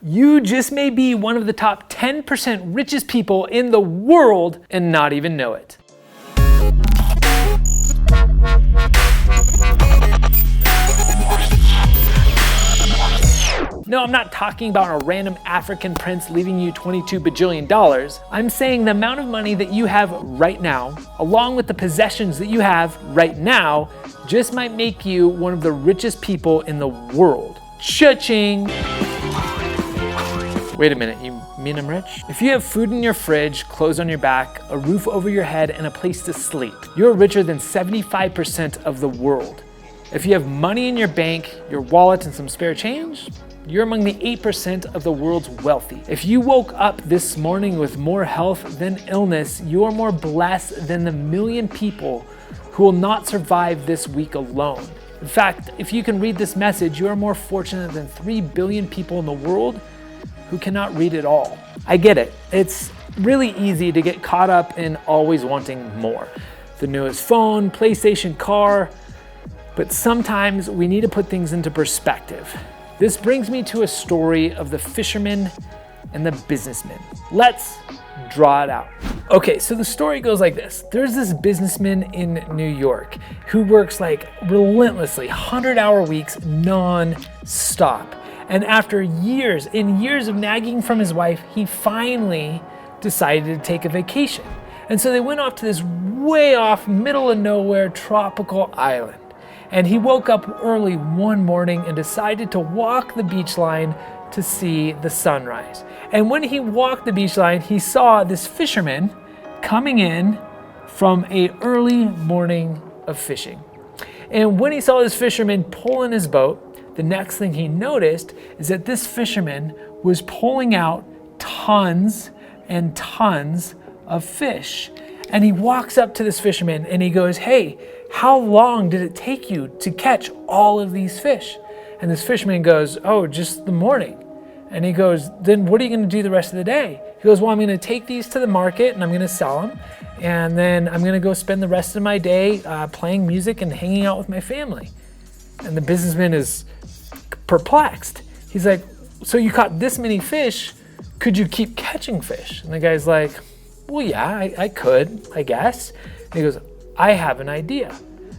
You just may be one of the top 10% richest people in the world and not even know it. No, I'm not talking about a random African prince leaving you $22 bajillion. I'm saying the amount of money that you have right now, along with the possessions that you have right now, just might make you one of the richest people in the world. Cha-ching! Wait a minute, you mean I'm rich? If you have food in your fridge, clothes on your back, a roof over your head, and a place to sleep, you're richer than 75% of the world. If you have money in your bank, your wallet, and some spare change, you're among the 8% of the world's wealthy. If you woke up this morning with more health than illness, you are more blessed than the 1 million people who will not survive this week alone. In fact, if you can read this message, you are more fortunate than 3 billion people in the world who cannot read at all. I get it. It's really easy to get caught up in always wanting more. The newest phone, PlayStation, car, but sometimes we need to put things into perspective. This brings me to a story of the fisherman and the businessman. Let's draw it out. Okay, so the story goes like this. There's this businessman in New York who works like relentlessly, 100-hour weeks non-stop. And after years and years of nagging from his wife, he finally decided to take a vacation. And so they went off to this way off, middle of nowhere, tropical island. And he woke up early one morning and decided to walk the beach line to see the sunrise. And when he walked the beach line, he saw this fisherman coming in from an early morning of fishing. And when he saw this fisherman pulling his boat, the next thing he noticed is that this fisherman was pulling out tons and tons of fish. And he walks up to this fisherman and he goes, "Hey, how long did it take you to catch all of these fish?" And this fisherman goes, "Oh, just the morning." And he goes, "Then what are you going to do the rest of the day?" He goes, "Well, I'm going to take these to the market and I'm going to sell them. And then I'm going to go spend the rest of my day playing music and hanging out with my family." And the businessman is perplexed. He's like, "So you caught this many fish, could you keep catching fish?" And the guy's like, "Well, yeah, I could, I guess." And he goes, "I have an idea."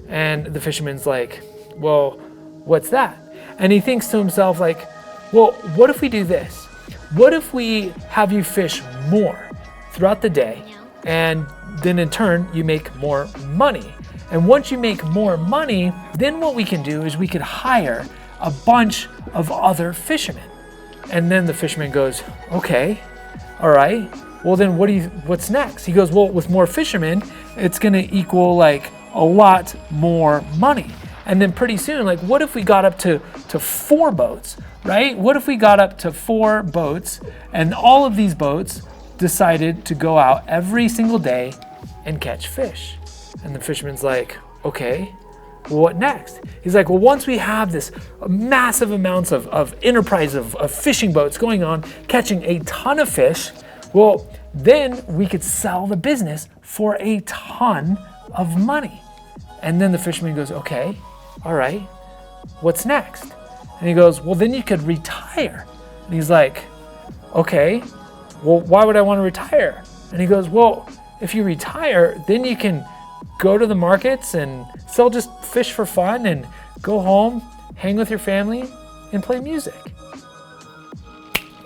And the fisherman's like, "Well, what's that?" And he thinks to himself like, "Well, what if we do this? What if we have you fish more throughout the day, and then in turn you make more money? And once you make more money, then what we can do is we could hire a bunch of other fishermen." And then the fisherman goes, "Okay, all right. Well, then what's next?" He goes, "Well, with more fishermen, it's gonna equal like a lot more money. And then pretty soon, like what if we got up to 4 boats, right? What if we got up to 4 boats and all of these boats decided to go out every single day and catch fish?" And the fisherman's like, "Okay, well, what next?" He's like, "Well, once we have this massive amounts of enterprise of fishing boats going on, catching a ton of fish, well, then we could sell the business for a ton of money." And then the fisherman goes, "Okay, all right, what's next?" And he goes, "Well, then you could retire." And he's like, "Okay, well, why would I want to retire?" And he goes, "Well, if you retire, then you can go to the markets and sell just fish for fun and go home, hang with your family, and play music."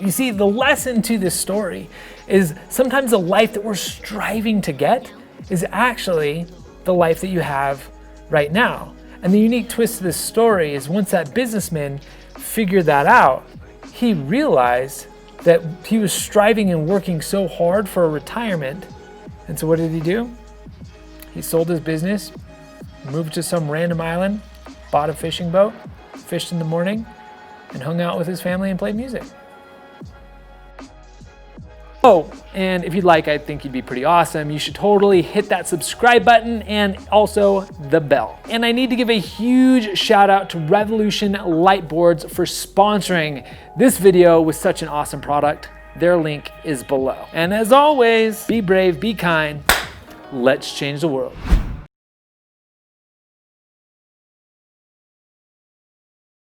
You see, the lesson to this story is sometimes the life that we're striving to get is actually the life that you have right now. And the unique twist to this story is once that businessman figured that out, he realized that he was striving and working so hard for a retirement. And so what did he do? He sold his business, moved to some random island, bought a fishing boat, fished in the morning, and hung out with his family and played music. Oh, and if you'd like, I think you'd be pretty awesome. You should totally hit that subscribe button and also the bell. And I need to give a huge shout out to Revolution Lightboards for sponsoring this video with such an awesome product. Their link is below. And as always, be brave, be kind. Let's change the world.